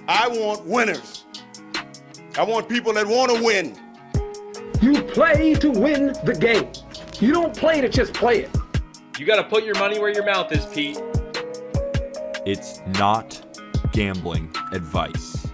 I want winners. I want people that want to win. You play to win the game. You don't play to just play it. You got to put your money where your mouth is, Pete. It's not gambling advice.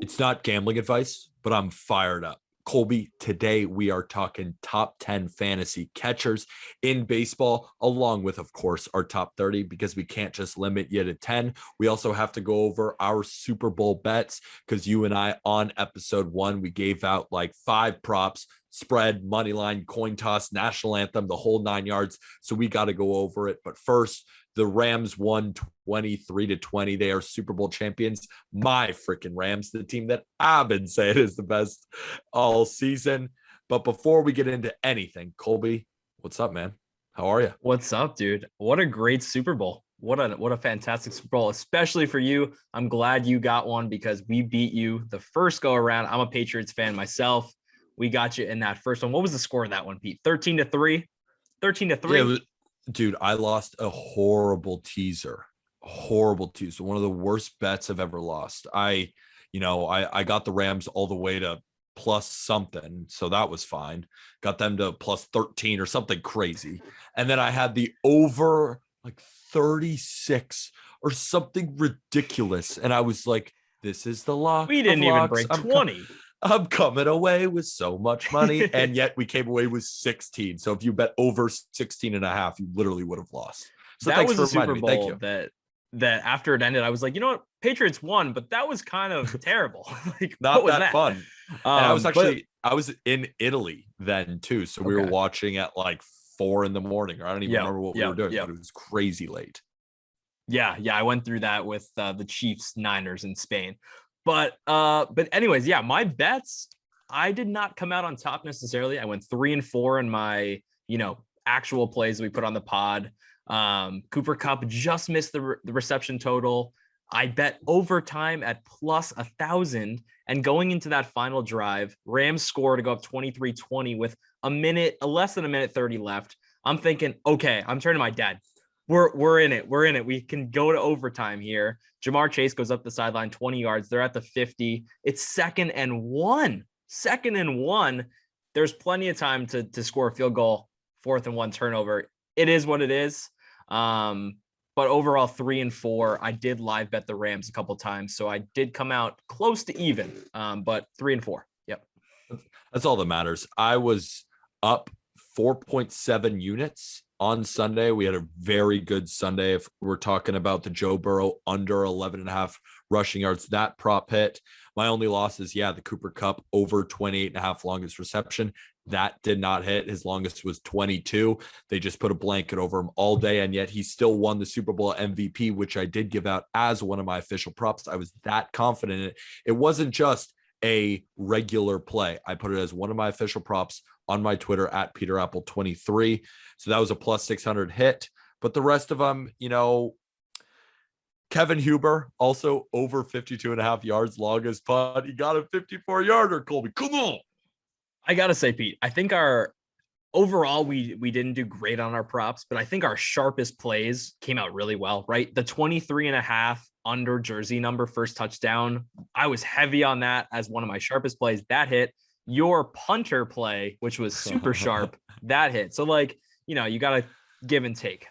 It's not gambling advice, but I'm fired up. Colby, today we are talking top 10 fantasy catchers in baseball, along with, of course, our top 30, because we can't just limit you to 10. We also have to go over our Super Bowl bets, because you and I on episode 1, we gave out like 5 props: spread, money line, coin toss, national anthem, the whole 9 yards. So we got to go over it. But first, the Rams won 23-20. They are Super Bowl champions. My freaking Rams, the team that I've been saying is the best all season. But before we get into anything, Colby, what's up, man? How are you? What's up, dude? What a great Super Bowl. What a fantastic Super Bowl, especially for you. I'm glad you got one because we beat you the first go around. I'm a Patriots fan myself. We got you in that first one. What was the score of that one, Pete? 13-3? 13-3? Yeah, dude, I lost a horrible teaser. One of the worst bets I've ever lost. I got the Rams all the way to plus something, so that was fine. Got them to plus 13 or something crazy. And then I had the over like 36 or something ridiculous. And I was like, this is the lock. We didn't even break 20. I'm coming away with so much money, and yet we came away with 16. So if you bet over 16 and a half, you literally would have lost. So that was a Super Bowl that after it ended, I was like, you know what? Patriots won, but that was kind of terrible. Like, not that fun. And I was in Italy then too. So we were watching at like 4 a.m. or I don't even remember what we were doing, but it was crazy late. Yeah. I went through that with the Chiefs Niners in Spain. But anyways, my bets, I did not come out on top necessarily. I went 3-4 in my, actual plays we put on the pod. Cooper Kupp just missed the reception total. I bet overtime at plus 1,000, and going into that final drive, Rams score to go up 23-20 with less than a minute 30 left. I'm thinking, okay, I'm turning to my dad. We're in it. We can go to overtime here. Jamar Chase goes up the sideline 20 yards. They're at the 50. It's 2nd and 1. 2nd and 1. There's plenty of time to score a field goal. 4th and 1 turnover. It is what it is. But overall 3-4. I did live bet the Rams a couple times, so I did come out close to even. But 3-4. Yep. That's all that matters. I was up 4.7 units on Sunday. We had a very good Sunday. If we're talking about the Joe Burrow under 11.5 rushing yards, that prop hit. My only loss is, the Cooper Kupp over 28.5 longest reception. That did not hit. His longest was 22. They just put a blanket over him all day, and yet he still won the Super Bowl MVP, which I did give out as one of my official props. I was that confident in it. It wasn't just a regular play. I put it as one of my official props on my Twitter at PeterApple23. So that was a plus 600 hit. But the rest of them, Kevin Huber, also over 52.5 yards, longest punt. He got a 54-yarder, Colby. Come on. I got to say, Pete, I think overall, we didn't do great on our props, but I think our sharpest plays came out really well, right? The 23.5 under jersey number first touchdown. I was heavy on that as one of my sharpest plays. That hit. Your punter play, which was super sharp, that hit. So you got to give and take.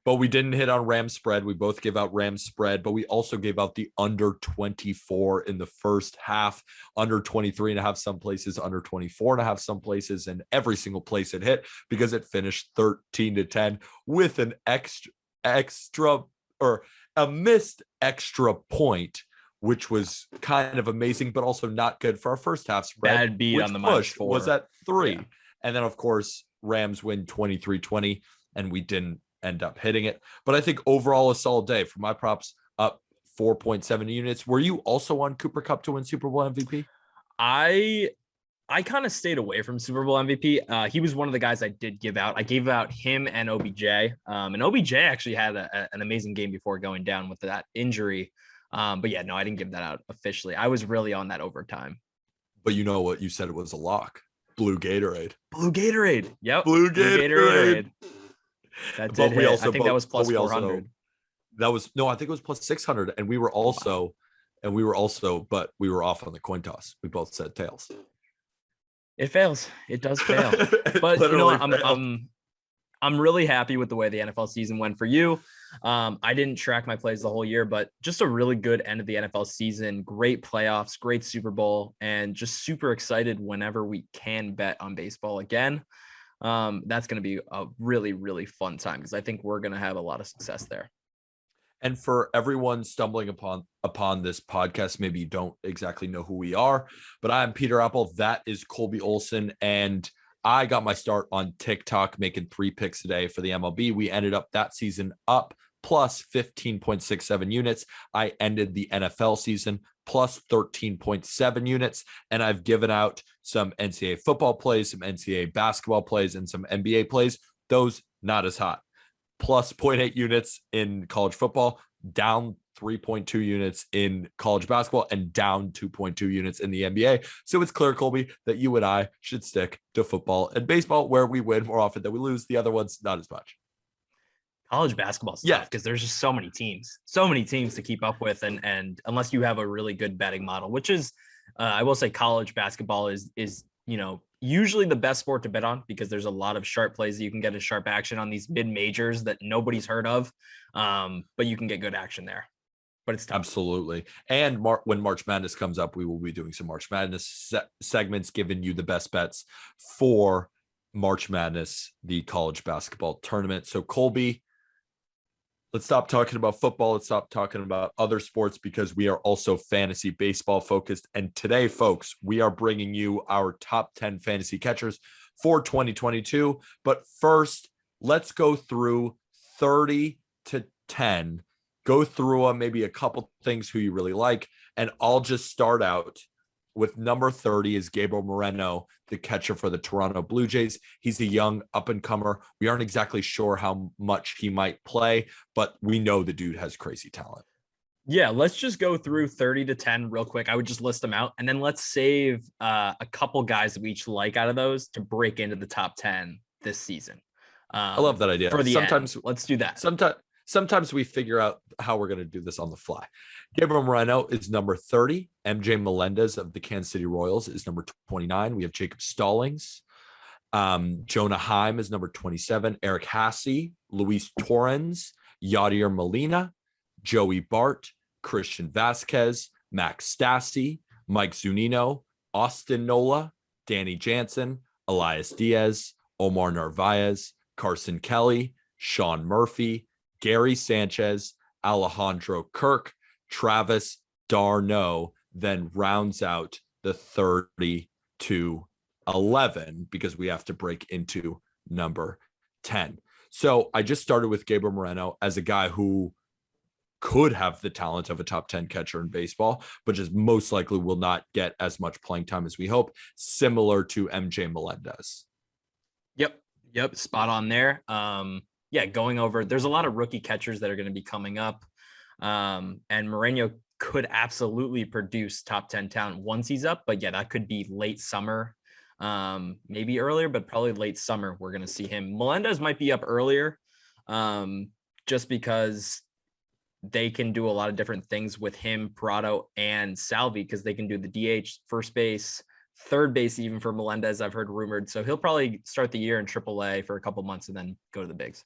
But we didn't hit on Rams spread. We both gave out Rams spread, but we also gave out the under 24 in the first half, under 23.5 some places, under 24.5 some places, and every single place it hit because it finished 13-10 with an extra or a missed extra point, which was kind of amazing, but also not good for our first half spread. Bad beat on the push -4 was at 3. Yeah. And then, of course, Rams win 23-20, and we didn't end up hitting it. But I think overall a solid day for my props, up 4.7 units. Were you also on Cooper Kupp to win Super Bowl MVP? I kind of stayed away from Super Bowl MVP. He was one of the guys I did give out. I gave out him and OBJ. And OBJ actually had an amazing game before going down with that injury. But yeah, no, I didn't give that out officially. I was really on that overtime. But you know what? You said it was a lock. Blue Gatorade. Blue Gatorade. Yep. Blue Gatorade. That But did we hit. also I think that was plus we 400. That was no, I think it was plus 600, and we were also, but we were off on the coin toss. We both said tails. It fails. It does fail. But you know what? I'm really happy with the way the NFL season went for you. I didn't track my plays the whole year, but just a really good end of the NFL season. Great playoffs, great Super Bowl, and just super excited whenever we can bet on baseball again. That's going to be a really, really fun time because I think we're going to have a lot of success there. And for everyone stumbling upon this podcast, maybe you don't exactly know who we are, but I'm Peter Apple. That is Colby Olson. And I got my start on TikTok making 3 picks a day for the MLB. We ended up that season up plus 15.67 units. I ended the NFL season plus 13.7 units. And I've given out some NCAA football plays, some NCAA basketball plays, and some NBA plays. Those not as hot. Plus 0.8 units in college football, down 3.2 units in college basketball, and down 2.2 units in the NBA. So it's clear, Colby, that you and I should stick to football and baseball, where we win more often than we lose. The other ones, not as much. College basketball stuff, because there's just so many teams to keep up with. And unless you have a really good betting model, which is, I will say college basketball is, usually the best sport to bet on because there's a lot of sharp plays that you can get in sharp action on these mid majors that nobody's heard of. But you can get good action there, but it's tough. Absolutely. And when March Madness comes up, we will be doing some March Madness segments, giving you the best bets for March Madness, the college basketball tournament. So Colby, let's stop talking about football. Let's stop talking about other sports because we are also fantasy baseball focused. And today, folks, we are bringing you our top 10 fantasy catchers for 2022. But first, let's go through 30 to 10. Go through them, maybe a couple things who you really like. And I'll just start out with number 30 is Gabriel Moreno, the catcher for the Toronto Blue Jays. He's a young up-and-comer. We aren't exactly sure how much he might play, but we know the dude has crazy talent. Yeah, let's just go through 30 to 10 real quick. I would just list them out, and then let's save a couple guys that we each like out of those to break into the top 10 this season. I love that idea. For the end. Let's do that. Sometimes we figure out how we're going to do this on the fly. Gabriel Moreno is number 30. MJ Melendez of the Kansas City Royals is number 29. We have Jacob Stallings. Jonah Heim is number 27. Eric Hasse, Luis Torrens, Yadier Molina, Joey Bart, Christian Vasquez, Max Stassi, Mike Zunino, Austin Nola, Danny Jansen, Elias Diaz, Omar Narvaez, Carson Kelly, Sean Murphy, Gary Sanchez, Alejandro Kirk, Travis d'Arnaud, then rounds out the 30 to 11 because we have to break into number 10. So I just started with Gabriel Moreno as a guy who could have the talent of a top 10 catcher in baseball, but just most likely will not get as much playing time as we hope, similar to MJ Melendez. Yep. Spot on there. Going over, there's a lot of rookie catchers that are going to be coming up. And Moreno could absolutely produce top 10 talent once he's up, but yeah, that could be late summer, maybe earlier, but probably late summer. We're going to see him. Melendez might be up earlier, just because they can do a lot of different things with him, Prado, and Salvi, because they can do the DH, first base, third base, even for Melendez, I've heard rumored. So he'll probably start the year in AAA for a couple months and then go to the bigs.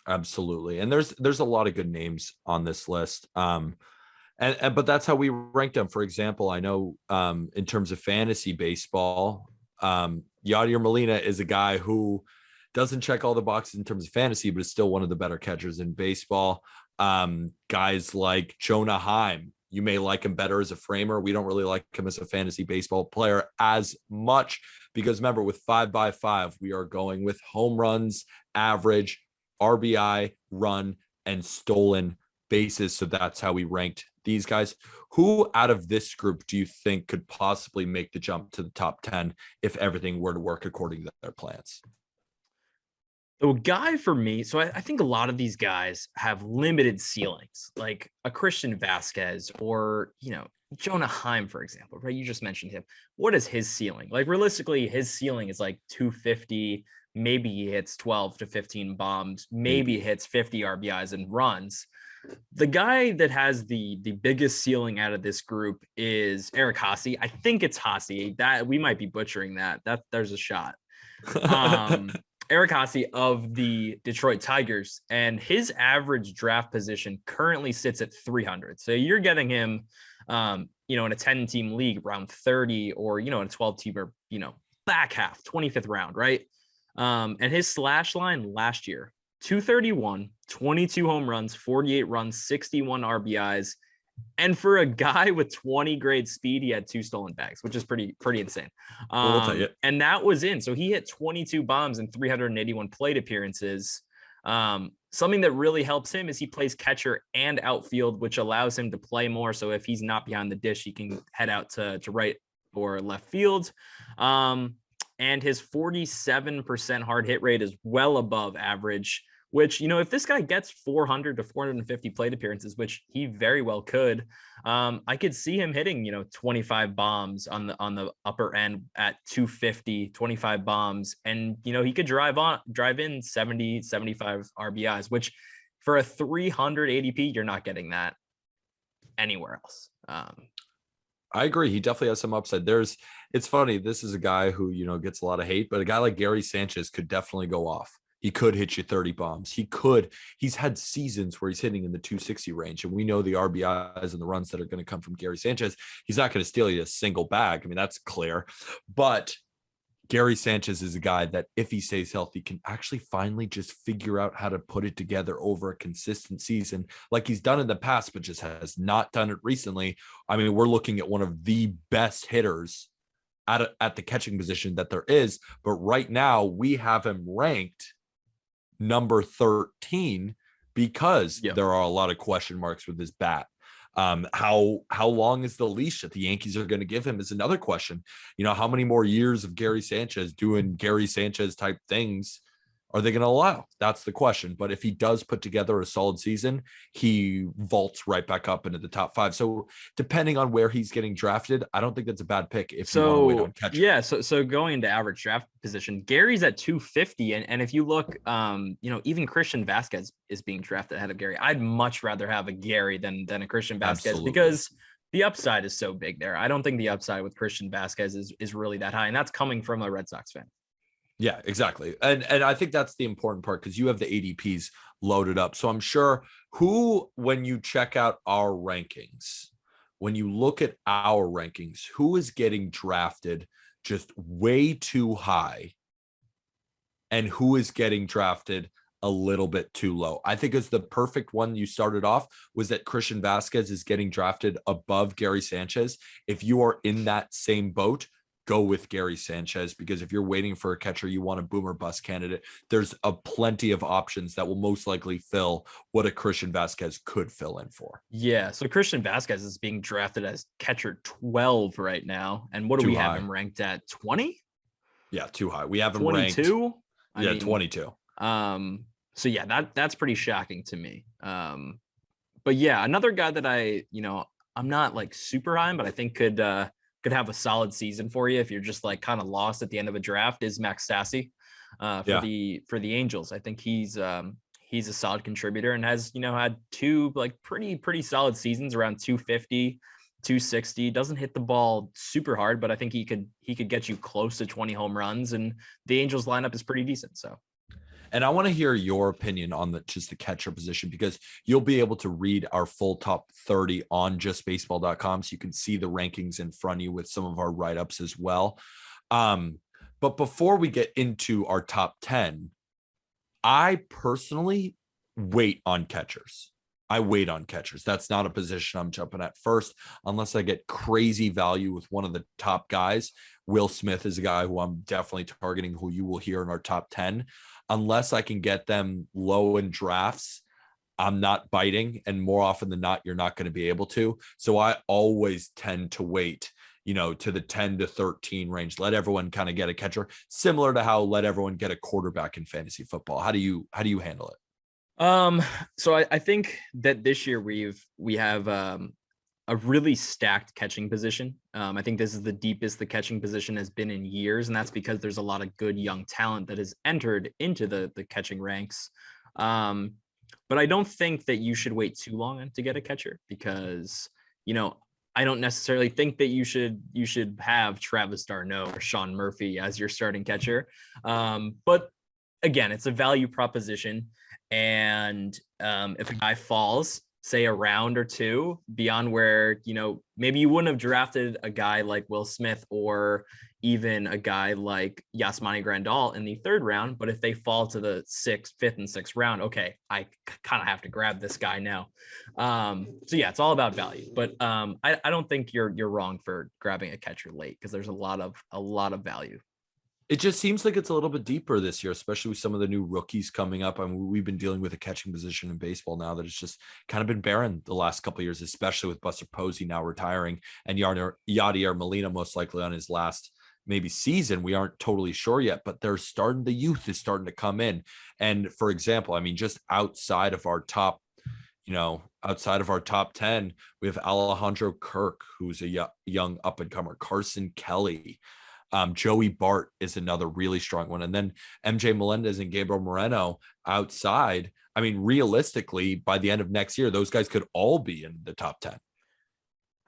Absolutely. And there's a lot of good names on this list. But that's how we ranked them. For example, I know in terms of fantasy baseball, Yadier Molina is a guy who doesn't check all the boxes in terms of fantasy, but is still one of the better catchers in baseball. Guys like Jonah Heim, you may like him better as a framer. We don't really like him as a fantasy baseball player as much because remember, with 5x5, we are going with home runs, average, RBI, run, and stolen bases. So that's how we ranked these guys. Who out of this group do you think could possibly make the jump to the top 10 if everything were to work according to their plans? The guy for me, so I think a lot of these guys have limited ceilings, like a Christian Vasquez or, Jonah Heim, for example, right? You just mentioned him. What is his ceiling? Like realistically, his ceiling is like 250. Maybe he hits 12 to 15 bombs. Maybe hits 50 RBIs and runs. The guy that has the biggest ceiling out of this group is Eric Hossie. I think it's Hossie. That we might be butchering that. There's a shot. Eric Hossie of the Detroit Tigers, and his average draft position currently sits at 300. So you're getting him, in a 10-team league around 30, or in a 12-teamer, back half, 25th round, right? And his slash line last year, 231, 22 home runs, 48 runs, 61 RBIs. And for a guy with 20 grade speed, he had 2 stolen bags, which is pretty insane. We'll tell you. And that was in. So he hit 22 bombs in 381 plate appearances. Something that really helps him is he plays catcher and outfield, which allows him to play more. So if he's not behind the dish, he can head out to right or left field. And his 47% hard hit rate is well above average, which, if this guy gets 400 to 450 plate appearances, which he very well could, I could see him hitting, 25 bombs on the upper end at 250, 25 bombs. And, he could drive in 70, 75 RBIs, which for a 300 ADP, you're not getting that anywhere else. I agree. He definitely has some upside. It's funny. This is a guy who, gets a lot of hate, but a guy like Gary Sanchez could definitely go off. He could hit you 30 bombs. He's had seasons where he's hitting in the 260 range. And we know the RBIs and the runs that are going to come from Gary Sanchez. He's not going to steal you a single bag. I mean, that's clear. But Gary Sanchez is a guy that if he stays healthy can actually finally just figure out how to put it together over a consistent season like he's done in the past, but just has not done it recently. I mean, we're looking at one of the best hitters at the catching position that there is. But right now we have him ranked number 13 because there are a lot of question marks with his bat. How long is the leash that the Yankees are going to give him is another question. How many more years of Gary Sanchez doing Gary Sanchez type things are they going to allow? That's the question. But if he does put together a solid season, he vaults right back up into the top 5. So depending on where he's getting drafted, I don't think that's a bad pick if you want to wait on catcher. Yeah. So going into average draft position, Gary's at 250. And if you look, even Christian Vasquez is being drafted ahead of Gary. I'd much rather have a Gary than a Christian Vasquez. Absolutely. Because the upside is so big there. I don't think the upside with Christian Vasquez is really that high. And that's coming from a Red Sox fan. Yeah, exactly. And I think that's the important part because you have the ADPs loaded up. So I'm sure when you check out our rankings, when you look at our rankings, who is getting drafted just way too high and who is getting drafted a little bit too low. I think it's the perfect one you started off was that Christian Vasquez is getting drafted above Gary Sanchez. If you are in that same boat, go with Gary Sanchez, because if you're waiting for a catcher, you want a boom or bust candidate. There's plenty of options that will most likely fill what a Christian Vasquez could fill in for. Yeah. So Christian Vasquez is being drafted as catcher 12 right now. And what do we have him ranked at? 20? Yeah, too high. We have him 22? ranked. 22. So yeah, that's pretty shocking to me. But yeah, another guy that I'm not like super high on, but I think could have a solid season for you if you're just like kind of lost at the end of a draft is Max Stassi for the Angels. I think he's a solid contributor and has, had 2 like pretty solid seasons around 250, 260. Doesn't hit the ball super hard, but I think he could get you close to 20 home runs, and the Angels lineup is pretty decent. So. And I want to hear your opinion on the catcher position, because you'll be able to read our full top 30 on justbaseball.com. So you can see the rankings in front of you with some of our write-ups as well. But before we get into our top 10, I personally wait on catchers. That's not a position I'm jumping at first, unless I get crazy value with one of the top guys. Will Smith is a guy who I'm definitely targeting, who you will hear in our top 10. Unless I can get them low in drafts, I'm not biting. And more often than not, you're not going to be able to. So I always tend to wait, to the 10 to 13 range. Let everyone kind of get a catcher, similar to how let everyone get a quarterback in fantasy football. How do you handle it? So I think that this year we have a really stacked catching position. I think this is the deepest the catching position has been in years, and that's because there's a lot of good young talent that has entered into the catching ranks. But I don't think that you should wait too long to get a catcher because, I don't necessarily think that you should have Travis d'Arnaud or Sean Murphy as your starting catcher. But again, it's a value proposition, and if a guy falls, say a round or two beyond where, maybe you wouldn't have drafted a guy like Will Smith or even a guy like Yasmani Grandal in the third round. But if they fall to the fifth and sixth round, okay, I kind of have to grab this guy now. So yeah, it's all about value. But I don't think you're wrong for grabbing a catcher late because there's a lot of value. It just seems like it's a little bit deeper this year, especially with some of the new rookies coming up. I mean, we've been dealing with a catching position in baseball now that it's just kind of been barren the last couple of years, especially with Buster Posey now retiring and Yadier Molina most likely on his last maybe season. We aren't totally sure yet, but the youth is starting to come in. And for example, I mean, just outside of our top 10, we have Alejandro Kirk, who's a young up and comer, Carson Kelly. Joey Bart is another really strong one. And then MJ Melendez and Gabriel Moreno outside. I mean, realistically, by the end of next year, those guys could all be in the top 10.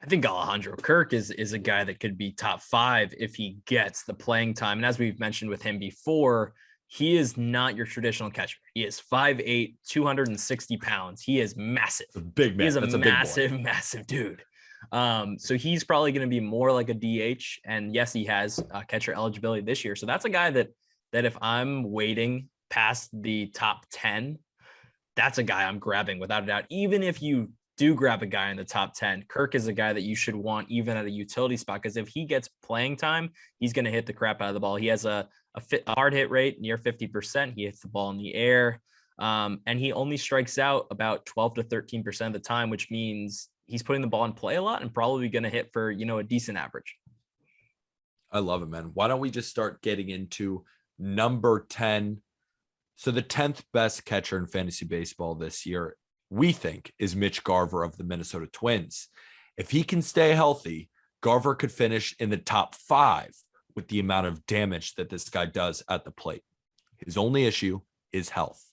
I think Alejandro Kirk is a guy that could be top 5 if he gets the playing time. And as we've mentioned with him before, he is not your traditional catcher. He is 5'8", 260 pounds. He is massive. A big man. He is a massive dude. So he's probably going to be more like a DH. And yes, he has catcher eligibility this year. So that's a guy that if I'm waiting past the top 10, that's a guy I'm grabbing without a doubt. Even if you do grab a guy in the top 10, Kirk is a guy that you should want even at a utility spot, because if he gets playing time, he's going to hit the crap out of the ball. He has a hard hit rate near 50%. He hits the ball in the air. And he only strikes out about 12 to 13% of the time, which means he's putting the ball in play a lot and probably going to hit for, a decent average. I love it, man. Why don't we just start getting into number 10? So the 10th best catcher in fantasy baseball this year, we think, is Mitch Garver of the Minnesota Twins. If he can stay healthy, Garver could finish in the top 5 with the amount of damage that this guy does at the plate. His only issue is health.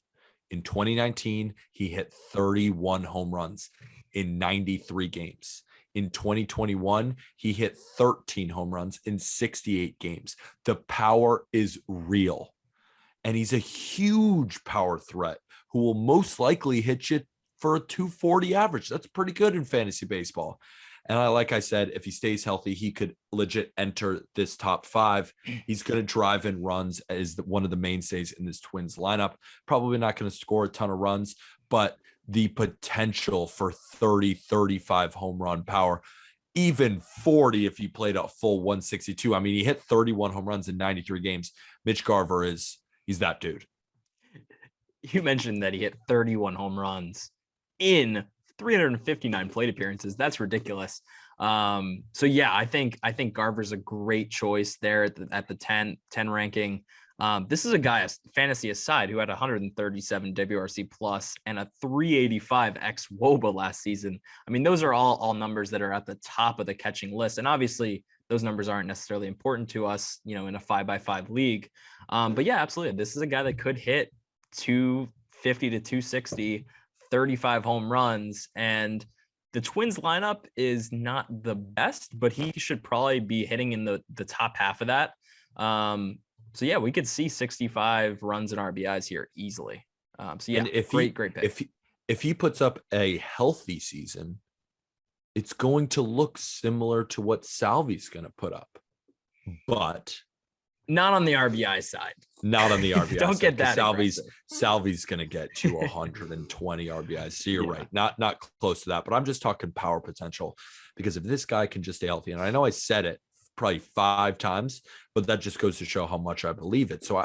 In 2019, he hit 31 home runs in 93 games. In 2021, he hit 13 home runs in 68 games. The power is real. And he's a huge power threat who will most likely hit you for a 240 average. That's pretty good in fantasy baseball. And like I said, if he stays healthy, he could legit enter this top 5. He's going to drive in runs as one of the mainstays in this Twins lineup. Probably not going to score a ton of runs, but the potential for 30, 35 home run power, even 40 if he played a full 162. I mean, he hit 31 home runs in 93 games. Mitch Garver he's that dude. You mentioned that he hit 31 home runs in 359 plate appearances. That's ridiculous. So yeah, I think Garver's a great choice there at the 10 ranking. This is a guy, fantasy aside, who had 137 WRC plus and a 385 x WOBA last season. I mean, those are all numbers that are at the top of the catching list. And obviously those numbers aren't necessarily important to us, in a 5x5 league. But yeah, absolutely. This is a guy that could hit 250 to 260, 35 home runs, and the Twins lineup is not the best, but he should probably be hitting in the top half of that. So yeah, we could see 65 runs and RBIs here easily. So yeah, and great pick. If he puts up a healthy season, it's going to look similar to what Salvi's going to put up, but not on the RBI side. Not on the RBI. Don't side, get that. Salvi's going to get to 120 RBIs. So you're right. Not close to that, but I'm just talking power potential, because if this guy can just stay healthy, and I know I said it probably 5 times, but that just goes to show how much I believe it. So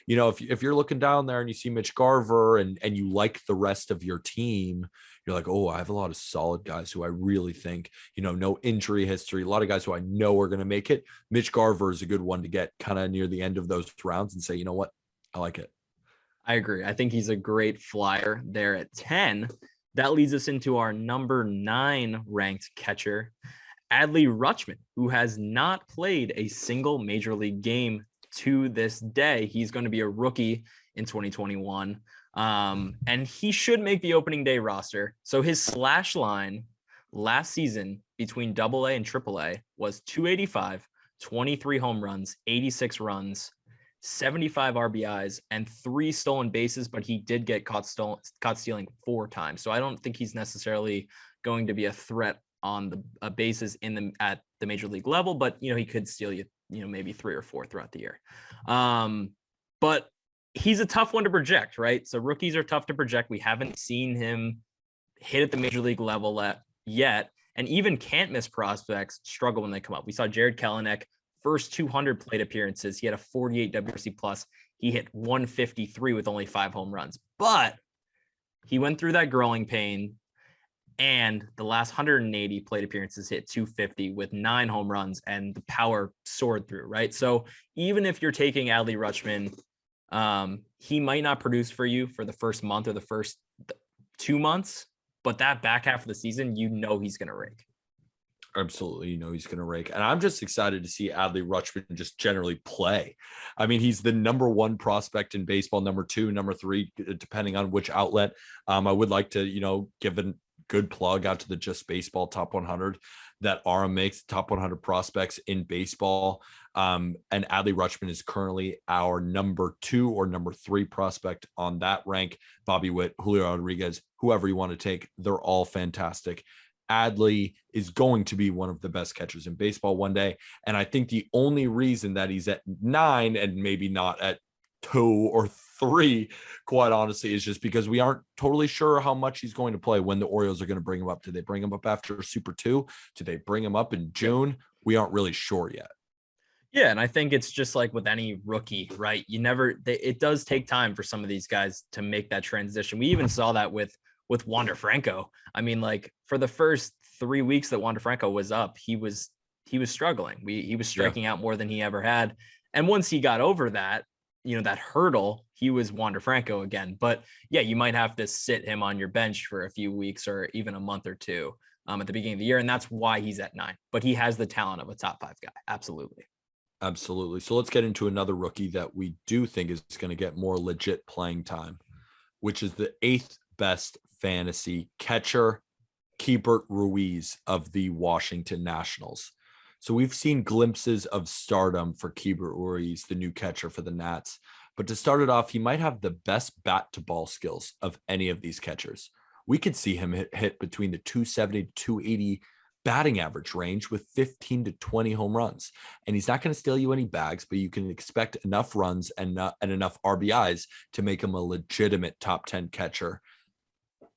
if you're looking down there and you see Mitch Garver and you like the rest of your team, you're like, oh, I have a lot of solid guys who I really think, no injury history, a lot of guys who I know are going to make it. Mitch Garver is a good one to get kind of near the end of those rounds and say, you know what? I like it. I agree. I think he's a great flyer there at 10. that leads us into our number 9 ranked catcher, Adley Rutschman, who has not played a single major league game to this day. He's going to be a rookie in 2021. And he should make the opening day roster. So his slash line last season between AA and AAA was 285, 23 home runs, 86 runs, 75 RBIs, and 3 stolen bases, but he did get caught stealing 4 times. So I don't think he's necessarily going to be a threat on the bases at the major league level, but he could steal you, maybe 3 or 4 throughout the year. But he's a tough one to project, right? So rookies are tough to project. We haven't seen him hit at the major league level yet. And even can't miss prospects struggle when they come up. We saw Jared Kelenic, first 200 plate appearances. He had a 48 WRC plus. He hit 153 with only 5 home runs, but he went through that growing pain. And the last 180 plate appearances hit 250 with 9 home runs, and the power soared through, right? So even if you're taking Adley Rutschman, he might not produce for you for the first month or the first 2 months, but that back half of the season, he's going to rake. Absolutely. He's going to rake. And I'm just excited to see Adley Rutschman just generally play. I mean, he's the number 1 prospect in baseball, number 2, number 3, depending on which outlet. I would like to, give a good plug out to the Just Baseball Top 100 that Aram makes, top 100 prospects in baseball. And Adley Rutschman is currently our number 2 or number 3 prospect on that rank. Bobby Witt, Julio Rodriguez, whoever you want to take, they're all fantastic. Adley is going to be one of the best catchers in baseball one day. And I think the only reason that he's at 9 and maybe not at 2 or 3, quite honestly, is just because we aren't totally sure how much he's going to play when the Orioles are going to bring him up. Do they bring him up after Super 2? Do they bring him up in June? We aren't really sure yet. Yeah, and I think it's just like with any rookie, right? It does take time for some of these guys to make that transition. We even saw that with Wander Franco. I mean, like for the first 3 weeks that Wander Franco was up, he was struggling. He was striking out more than he ever had. And once he got over that, that hurdle, he was Wander Franco again. But yeah, you might have to sit him on your bench for a few weeks or even a month or 2 at the beginning of the year. And that's why he's at 9, but he has the talent of a top 5 guy. Absolutely. Absolutely. So let's get into another rookie that we do think is going to get more legit playing time, which is the 8th best fantasy catcher, Keibert Ruiz of the Washington Nationals. So we've seen glimpses of stardom for Keibert Ruiz, the new catcher for the Nats. But to start it off, he might have the best bat to ball skills of any of these catchers. We could see him hit between the 270 to 280 batting average range with 15 to 20 home runs. And he's not going to steal you any bags, but you can expect enough runs and enough RBIs to make him a legitimate top 10 catcher.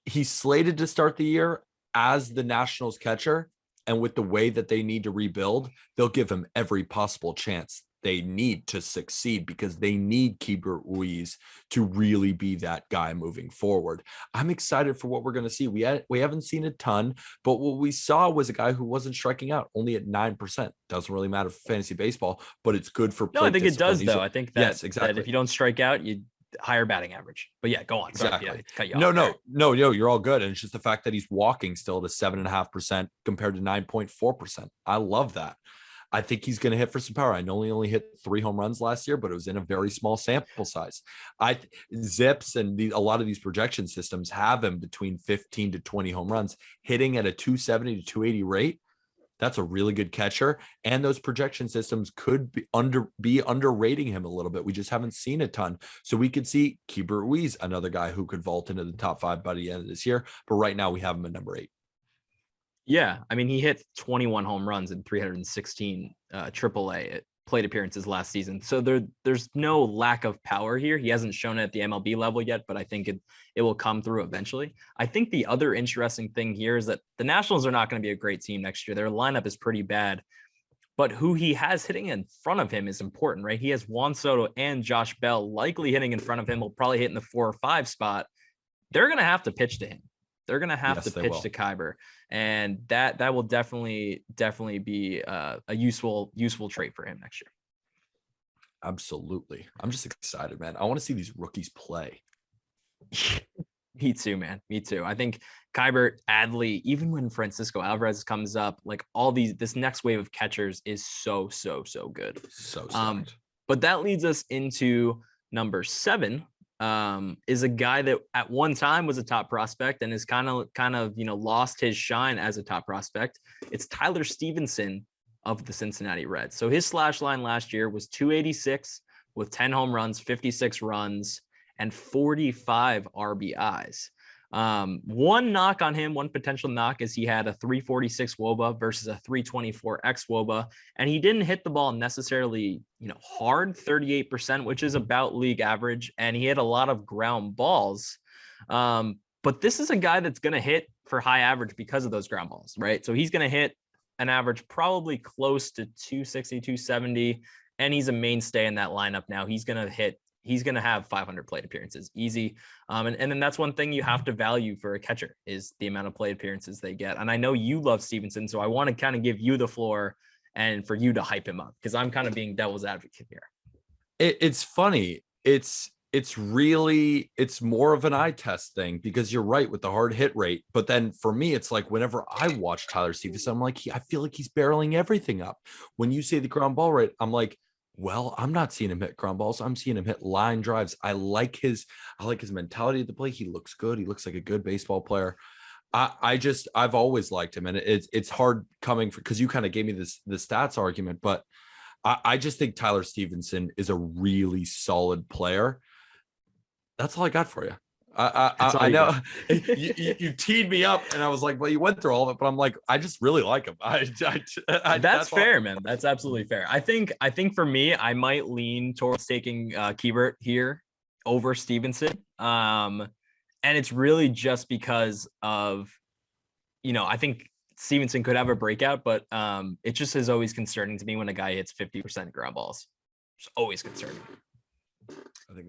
He's slated to start the year as the Nationals catcher. And with the way that they need to rebuild, they'll give him every possible chance they need to succeed because they need Keibert Ruiz to really be that guy moving forward. I'm excited for what we're going to see. We haven't seen a ton, but what we saw was a guy who wasn't striking out, only at 9%. Doesn't really matter for fantasy baseball, but it's good for plate No, I think discipline. it does, though. I think that, yes, exactly. that if you don't strike out, you higher batting average. But yeah, go on. Exactly. Sorry, cut you off. No, you're all good. And it's just the fact that he's walking still to 7.5% compared to 9.4%. I love that. I think he's going to hit for some power. I know he only hit 3 home runs last year, but it was in a very small sample size. Zips and a lot of these projection systems have him between 15 to 20 home runs, hitting at a 270 to 280 rate. That's a really good catcher. And those projection systems could be underrating him a little bit. We just haven't seen a ton. So we could see Keibert Ruiz, another guy who could vault into the top 5 by the end of this year. But right now we have him at number 8. Yeah. I mean, he hit 21 home runs in 316 AAA plate appearances last season. So there's no lack of power here. He hasn't shown it at the MLB level yet, but I think it will come through eventually. I think the other interesting thing here is that the Nationals are not going to be a great team next year. Their lineup is pretty bad, but who he has hitting in front of him is important, right? He has Juan Soto and Josh Bell likely hitting in front of him. Will probably hit in the 4 or 5 spot. They're going to have to pitch to him. They're going to have to pitch to Keibert, and that will definitely be a useful trait for him next year. Absolutely. I'm just excited, man. I want to see these rookies play. Me too, man. Me too. I think Kybert, Adley, even when Francisco Alvarez comes up, like this next wave of catchers is so good. So stacked. But that leads us into number 7, is a guy that at one time was a top prospect and is kind of, lost his shine as a top prospect. It's Tyler Stevenson of the Cincinnati Reds. So his slash line last year was 286 with 10 home runs, 56 runs, and 45 RBIs. One knock on him, one potential knock, is he had a 346 WOBA versus a 324 XWOBA, and he didn't hit the ball necessarily, hard, 38%, which is about league average, and he had a lot of ground balls. But this is a guy that's going to hit for high average because of those ground balls, right? So he's going to hit an average probably close to 260, 270, and he's a mainstay in that lineup now. He's going to have 500 plate appearances easy. And then that's one thing you have to value for a catcher is the amount of plate appearances they get. And I know you love Stevenson, so I want to kind of give you the floor and for you to hype him up because I'm kind of being devil's advocate here. It's funny. It's more of an eye test thing because you're right with the hard hit rate. But then for me, it's like whenever I watch Tyler Stevenson, I'm like, I feel like he's barreling everything up. When you say the ground ball rate, I'm like, well, I'm not seeing him hit ground balls. I'm seeing him hit line drives. I like his mentality at the plate. He looks good. He looks like a good baseball player. I've always liked him, and it's hard coming because you kind of gave me the stats argument, but I just think Tyler Stevenson is a really solid player. That's all I got for you. I know you teed me up, and I was like, well, you went through all of it, but I'm like, I just really like him. That's fair, man. That's absolutely fair. I think for me, I might lean towards taking Keibert here over Stevenson. And it's really just because of, I think Stevenson could have a breakout, but it just is always concerning to me when a guy hits 50% ground balls. It's always concerning.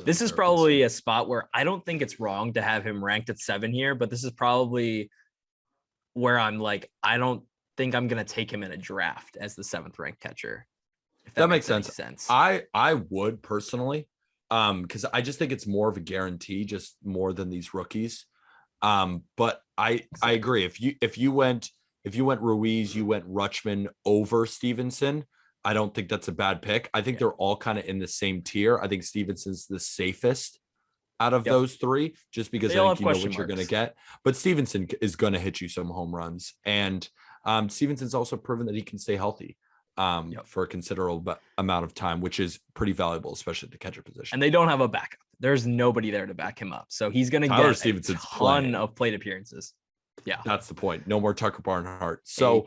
This is probably a spot where I don't think it's wrong to have him ranked at 7 here, but this is probably where I'm like, I don't think I'm going to take him in a draft as the 7th ranked catcher. If that makes sense. I would personally, because I just think it's more of a guarantee, just more than these rookies. But I agree. If you went Ruiz, you went Rutschman over Stevenson, I don't think that's a bad pick. I think they're all kind of in the same tier. I think Stevenson's the safest out of those 3, just because I think you know what you're going to get. But Stevenson is going to hit you some home runs. And Stevenson's also proven that he can stay healthy for a considerable amount of time, which is pretty valuable, especially at the catcher position. And they don't have a backup. There's nobody there to back him up. So he's going to get Stevenson's a ton of plate appearances. Yeah. That's the point. No more Tucker Barnhart. So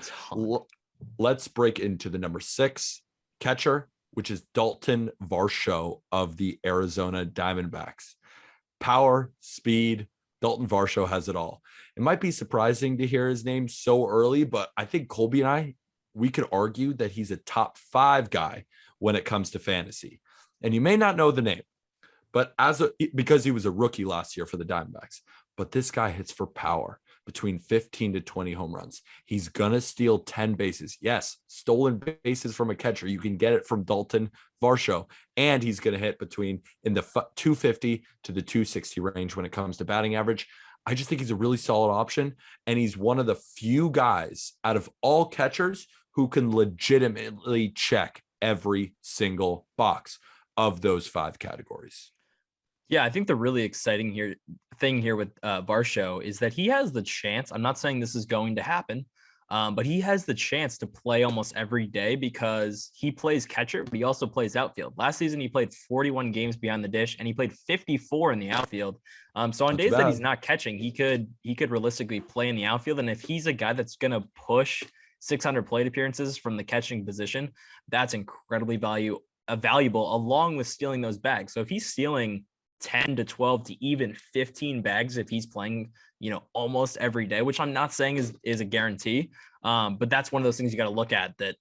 let's break into the number 6 catcher, which is Dalton Varsho of the Arizona Diamondbacks. Power, speed, Dalton Varsho has it all. It might be surprising to hear his name so early, but I think Colby and we could argue that he's a top 5 guy when it comes to fantasy. And you may not know the name, but because he was a rookie last year for the Diamondbacks, but this guy hits for power. Between 15 to 20 home runs. He's going to steal 10 bases. Yes, stolen bases from a catcher. You can get it from Dalton Varsho. And he's going to hit in the 250 to the 260 range when it comes to batting average. I just think he's a really solid option. And he's one of the few guys out of all catchers who can legitimately check every single box of those 5 categories. Yeah, I think the really exciting thing here with Varsho is that he has the chance. I'm not saying this is going to happen, but he has the chance to play almost every day because he plays catcher, but he also plays outfield. Last season, he played 41 games behind the dish, and he played 54 in the outfield. So on days that he's not catching, he could realistically play in the outfield. And if he's a guy that's going to push 600 plate appearances from the catching position, that's incredibly valuable, along with stealing those bags. So if he's stealing 10 to 12 to even 15 bags if he's playing, almost every day, which I'm not saying is a guarantee. But that's one of those things you got to look at, that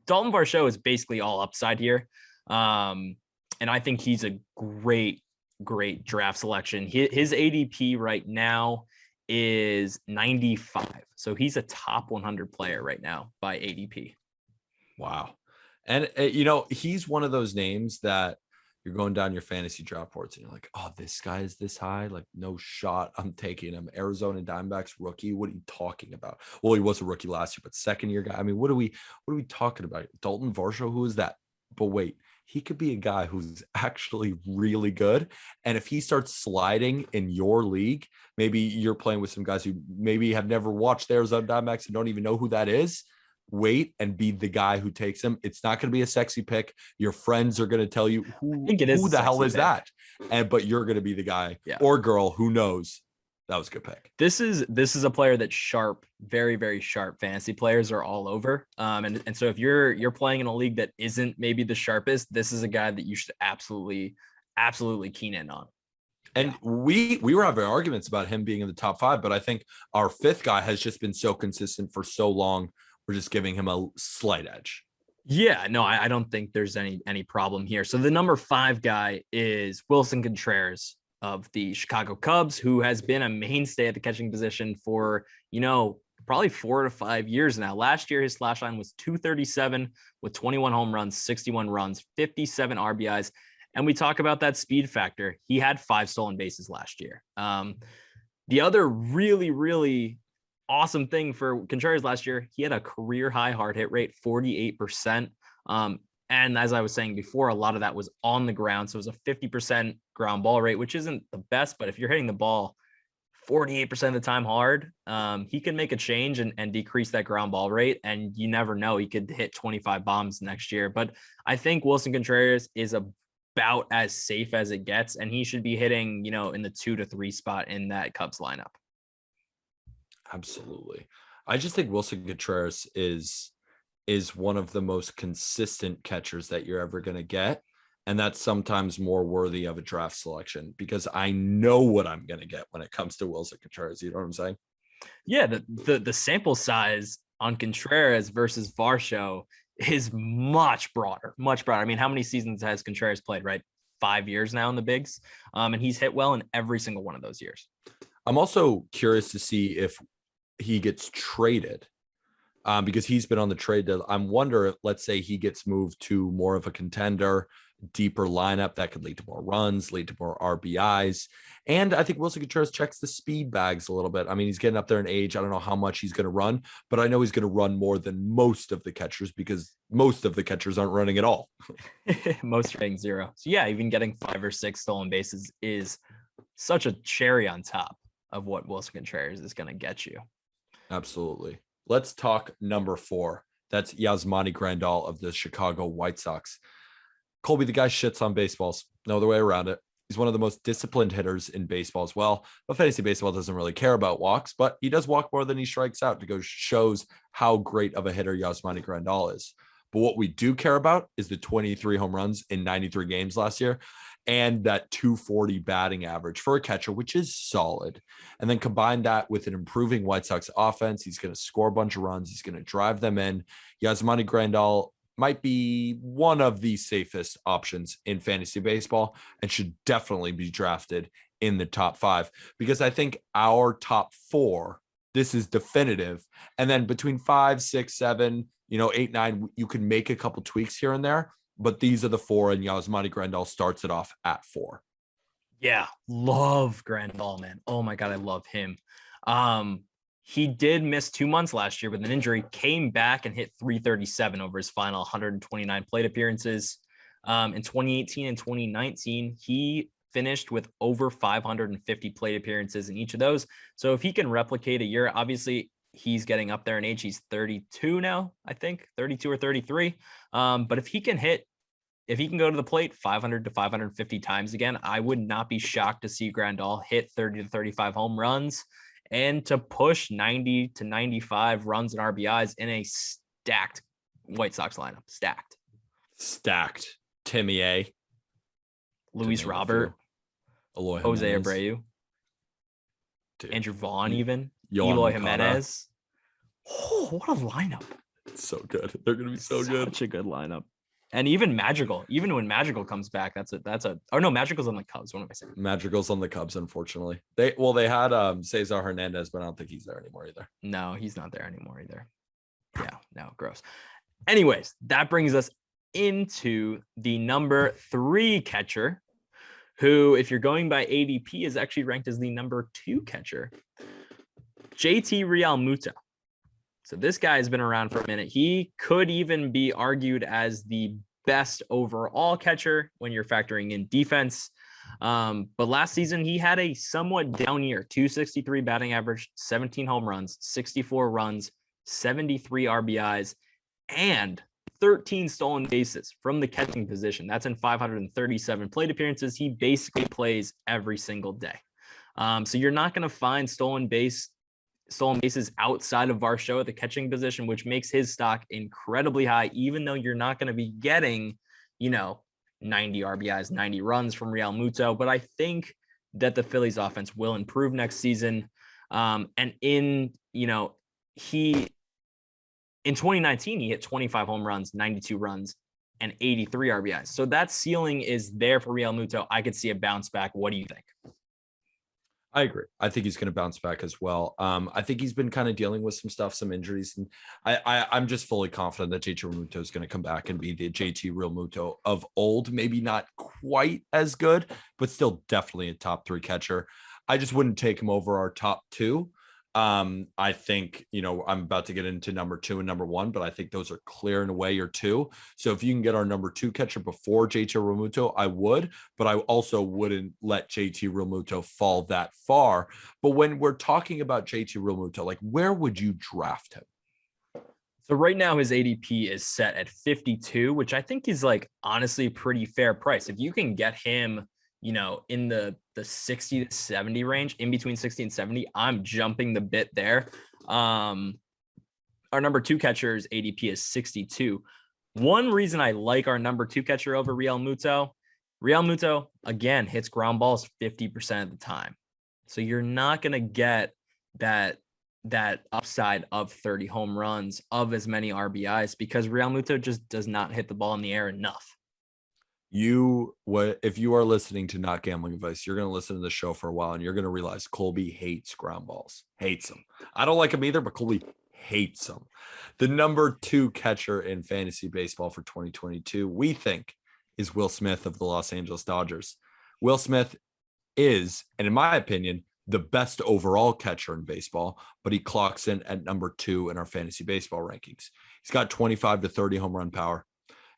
Dalton Varsho is basically all upside here. And I think he's a great draft selection. His ADP right now is 95. So he's a top 100 player right now by ADP. Wow. And, he's one of those names that You're going down your fantasy draft boards and you're like, oh, this guy is this high. Like, no shot. I'm taking him. Arizona Diamondbacks rookie. What are you talking about? Well, he was a rookie last year, but second year guy. I mean, what are we talking about? Dalton Varsho, who is that? But wait, he could be a guy who's actually really good. And if he starts sliding in your league, maybe you're playing with some guys who maybe have never watched the Arizona Diamondbacks and don't even know who that is. Wait and be the guy who takes him. It's not going to be a sexy pick. Your friends are going to tell you who the hell is that? But you're going to be the guy or girl who knows that was a good pick. This is a player that's sharp, very, very sharp. Fantasy players are all over. And so if you're playing in a league that isn't maybe the sharpest, this is a guy that you should absolutely keen in on. And we were having arguments about him being in the top 5, but I think our 5th guy has just been so consistent for so long. We're just giving him a slight edge. Yeah, no, I don't think there's any problem here. So the number 5 guy is Wilson Contreras of the Chicago Cubs, who has been a mainstay at the catching position for, probably 4 to 5 years now. Last year, his slash line was 237 with 21 home runs, 61 runs, 57 RBIs. And we talk about that speed factor. He had 5 stolen bases last year. The other really, really awesome thing for Contreras last year, he had a career high hard hit rate, 48%. And as I was saying before, a lot of that was on the ground. So it was a 50% ground ball rate, which isn't the best, but if you're hitting the ball 48% of the time hard, he can make a change and decrease that ground ball rate. And you never know, he could hit 25 bombs next year. But I think Wilson Contreras is about as safe as it gets, and he should be hitting, in the 2 to 3 spot in that Cubs lineup. Absolutely. I just think Wilson Contreras is one of the most consistent catchers that you're ever going to get. And that's sometimes more worthy of a draft selection because I know what I'm going to get when it comes to Wilson Contreras. You know what I'm saying? Yeah. The sample size on Contreras versus Varsho is much broader. I mean, how many seasons has Contreras played, right? 5 years now in the bigs. And he's hit well in every single one of those years. I'm also curious to see if he gets traded because he's been on the trade deadline. I'm wondering, let's say he gets moved to more of a contender, deeper lineup that could lead to more runs, lead to more RBIs. And I think Wilson Contreras checks the speed bags a little bit. I mean, he's getting up there in age. I don't know how much he's going to run, but I know he's going to run more than most of the catchers because most of the catchers aren't running at all. Most are getting 0. So yeah, even getting 5 or 6 stolen bases is such a cherry on top of what Wilson Contreras is going to get you. Absolutely. Let's talk number 4. That's Yasmani Grandal of the Chicago White Sox. Colby, the guy shits on baseballs. No other way around it. He's one of the most disciplined hitters in baseball as well. But fantasy baseball doesn't really care about walks, but he does walk more than he strikes out. To shows how great of a hitter Yasmani Grandal is. But what we do care about is the 23 home runs in 93 games last year and that 240 batting average for a catcher, which is solid. And then combine that with an improving White Sox offense. He's going to score a bunch of runs. He's going to drive them in. Yasmani Grandal might be one of the safest options in fantasy baseball and should definitely be drafted in the top 5 because I think our top 4, this is definitive. And then between 5, 6, 7, 8, 9, you can make a couple tweaks here and there, but these are the 4 and Yasmani Grandal starts it off at 4. Yeah. Love Grandal, man. Oh my God. I love him. He did miss 2 months last year with an injury, came back and hit 337 over his final 129 plate appearances. In 2018 and 2019, he finished with over 550 plate appearances in each of those. So if he can replicate a year, obviously he's getting up there in age. He's 32 now, I think 32 or 33. But if he can go to the plate 500 to 550 times again, I would not be shocked to see Grandal hit 30 to 35 home runs and to push 90 to 95 runs and RBIs in a stacked White Sox lineup. Stacked. Timmy A. Luis Robert. Jose Abreu. Dude. Andrew Vaughn, even. Yohan Eloy Moncada. Jimenez. Oh, what a lineup. It's so good. They're going to be so good. Such a good lineup. And even Magical, even when Magical comes back, Magical's on the Cubs. What am I saying? Magical's on the Cubs, unfortunately. They had Cesar Hernandez, but I don't think he's there anymore either. No, he's not there anymore either. Yeah, no, gross. Anyways, that brings us into the number 3 catcher, who, if you're going by ADP, is actually ranked as the number 2 catcher, JT Realmuto. So this guy has been around for a minute. He could even be argued as the best overall catcher when you're factoring in defense. But last season, he had a somewhat down year, 263 batting average, 17 home runs, 64 runs, 73 RBIs, and 13 stolen bases from the catching position. That's in 537 plate appearances. He basically plays every single day. So you're not going to find stolen bases outside of Varsho at the catching position, which makes his stock incredibly high, even though you're not going to be getting, 90 RBIs, 90 runs from Realmuto. But I think that the Phillies offense will improve next season. And in 2019, he hit 25 home runs, 92 runs, and 83 RBIs. So that ceiling is there for Realmuto. I could see a bounce back. What do you think? I agree. I think he's going to bounce back as well. I think he's been kind of dealing with some stuff, some injuries, and I'm just fully confident that JT Realmuto is going to come back and be the JT Realmuto of old. Maybe not quite as good, but still definitely a top 3 catcher. I just wouldn't take him over our top 2. I think, I'm about to get into number 2 and number 1, but I think those are clear in a way, or 2. So if you can get our number 2 catcher before JT Realmuto, I would, but I also wouldn't let JT Realmuto fall that far. But when we're talking about JT Realmuto, like, where would you draft him? So right now his ADP is set at 52, which I think is honestly pretty fair price. If you can get him, in the 60 to 70 range, in between 60 and 70, I'm jumping the bit there. Our number 2 catcher's ADP is 62. One reason I like our number 2 catcher over Realmuto, again, hits ground balls 50% of the time. So you're not going to get that upside of 30 home runs, of as many RBIs, because Realmuto just does not hit the ball in the air enough. If you are listening to Not Gambling Advice, you're going to listen to the show for a while, and you're going to realize Colby hates ground balls. Hates them. I don't like them either, but Colby hates them. The number 2 catcher in fantasy baseball for 2022, we think, is Will Smith of the Los Angeles Dodgers. Will Smith is, and in my opinion, the best overall catcher in baseball, but he clocks in at number 2 in our fantasy baseball rankings. He's got 25 to 30 home run power,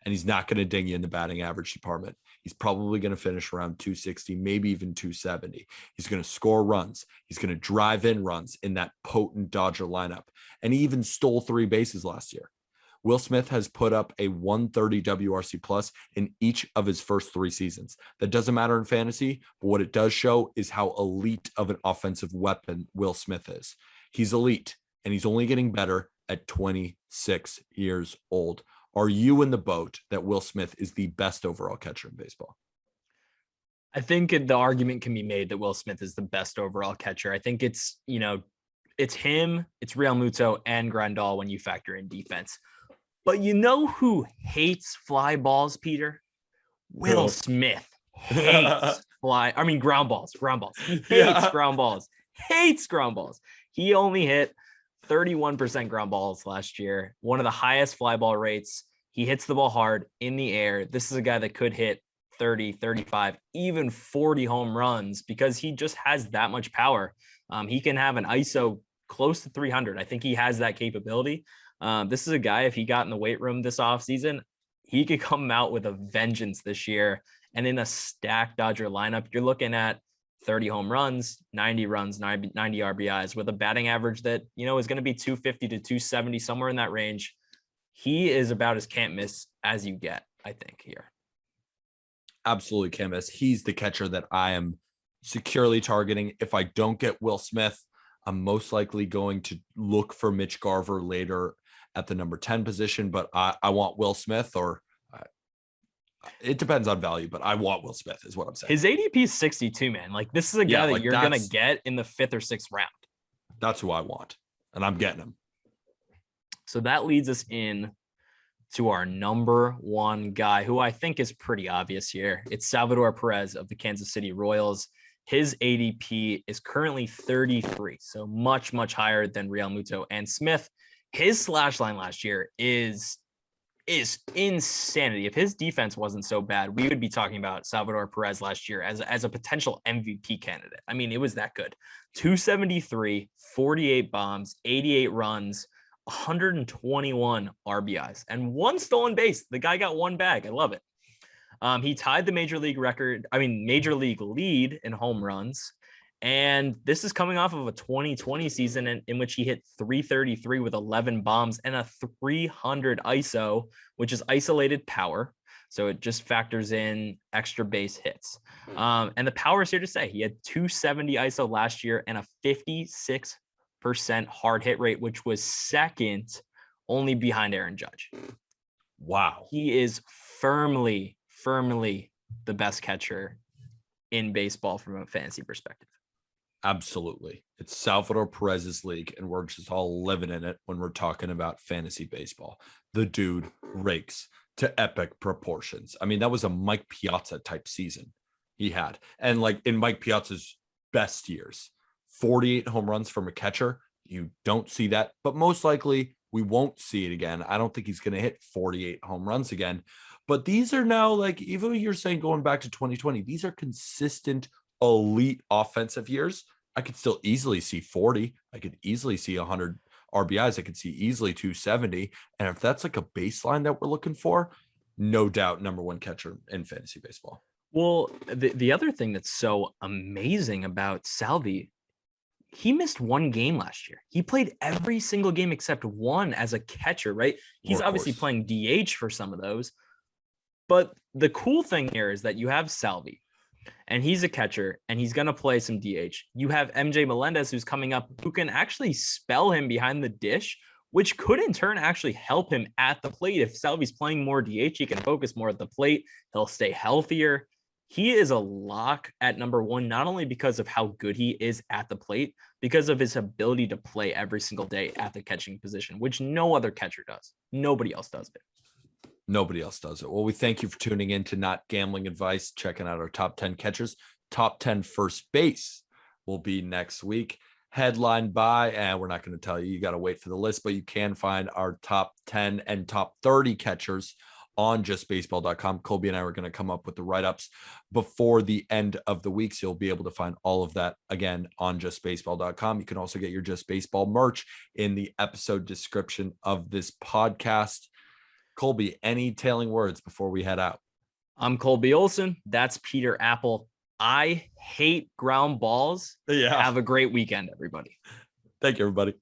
and he's not going to ding you in the batting average department. He's probably going to finish around 260, maybe even 270. He's going to score runs. He's going to drive in runs in that potent Dodger lineup. And he even stole 3 bases last year. Will Smith has put up a 130 WRC plus in each of his first 3 seasons. That doesn't matter in fantasy, but what it does show is how elite of an offensive weapon Will Smith is. He's elite, and he's only getting better at 26 years old. Are you in the boat that Will Smith is the best overall catcher in baseball? I think the argument can be made that Will Smith is the best overall catcher. I think it's him, it's Realmuto, and Grandal when you factor in defense. But who hates fly balls, Peter? Will Smith hates ground balls. Hates ground balls. Hates ground balls. He only hit 31% ground balls last year, one of the highest fly ball rates. He hits the ball hard in the air. This is a guy that could hit 30, 35, even 40 home runs because he just has that much power. He can have an ISO close to 300. I think he has that capability. This is a guy, if he got in the weight room this offseason, he could come out with a vengeance this year. And in a stacked Dodger lineup, you're looking at 30 home runs, 90 runs, 90 RBIs with a batting average that, is going to be 250 to 270, somewhere in that range. He is about as can't miss as you get, I think, here. Absolutely can't miss. He's the catcher that I am securely targeting. If I don't get Will Smith, I'm most likely going to look for Mitch Garver later at the number 10 position, but I want Will Smith, or it depends on value, but I want Will Smith is what I'm saying. His ADP is 62, man. This is a guy that you're going to get in the 5th or 6th round. That's who I want, and I'm getting him. So that leads us in to our number 1 guy, who I think is pretty obvious here. It's Salvador Perez of the Kansas City Royals. His ADP is currently 33, so much, much higher than Realmuto and Smith. His slash line last year is is insanity. If his defense wasn't so bad, we would be talking about Salvador Perez last year as a potential MVP candidate. I mean, it was that good. 273, 48 bombs, 88 runs, 121 RBIs, and one stolen base. The guy got one bag. I love it. He tied the major league lead in home runs. And this is coming off of a 2020 season in which he hit 333 with 11 bombs and a 300 ISO, which is isolated power. So it just factors in extra base hits. And the power is here to stay. He had 270 ISO last year and a 56% hard hit rate, which was second only behind Aaron Judge. Wow. He is firmly the best catcher in baseball from a fantasy perspective. Absolutely. It's Salvador Perez's league, and we're just all living in it when we're talking about fantasy baseball. The dude rakes to epic proportions. I mean, that was a Mike Piazza type season he had. And like in Mike Piazza's best years, 48 home runs from a catcher. You don't see that, but most likely we won't see it again. I don't think he's going to hit 48 home runs again. But these are now, like, even you're saying going back to 2020, these are consistent elite offensive years. I could still easily see 40. I could easily see 100 RBIs. I could see easily 270. And if that's like a baseline that we're looking for, no doubt number one catcher in fantasy baseball. Well, the other thing that's so amazing about Salvi, he missed one game last year. He played every single game except one as a catcher, right? He's obviously playing DH for some of those. But the cool thing here is that you have Salvi, and he's a catcher, and he's going to play some DH. You have MJ Melendez, who's coming up, who can actually spell him behind the dish, which could in turn actually help him at the plate. If Salvi's playing more DH, he can focus more at the plate. He'll stay healthier. He is a lock at number one, not only because of how good he is at the plate, because of his ability to play every single day at the catching position, which no other catcher does. Nobody else does it. Nobody else does it. Well, we thank you for tuning in to Not Gambling Advice, checking out our top 10 catchers. Top 10 first base will be next week, headlined by, and we're not going to tell you, you got to wait for the list, but you can find our top 10 and top 30 catchers on justbaseball.com. Colby and I are going to come up with the write-ups before the end of the week, so you'll be able to find all of that again on justbaseball.com. You can also get your Just Baseball merch in the episode description of this podcast. Colby, any tailing words before we head out? I'm Colby Olson. That's Peter Apple. I hate ground balls. Yeah. Have a great weekend, everybody. Thank you, everybody.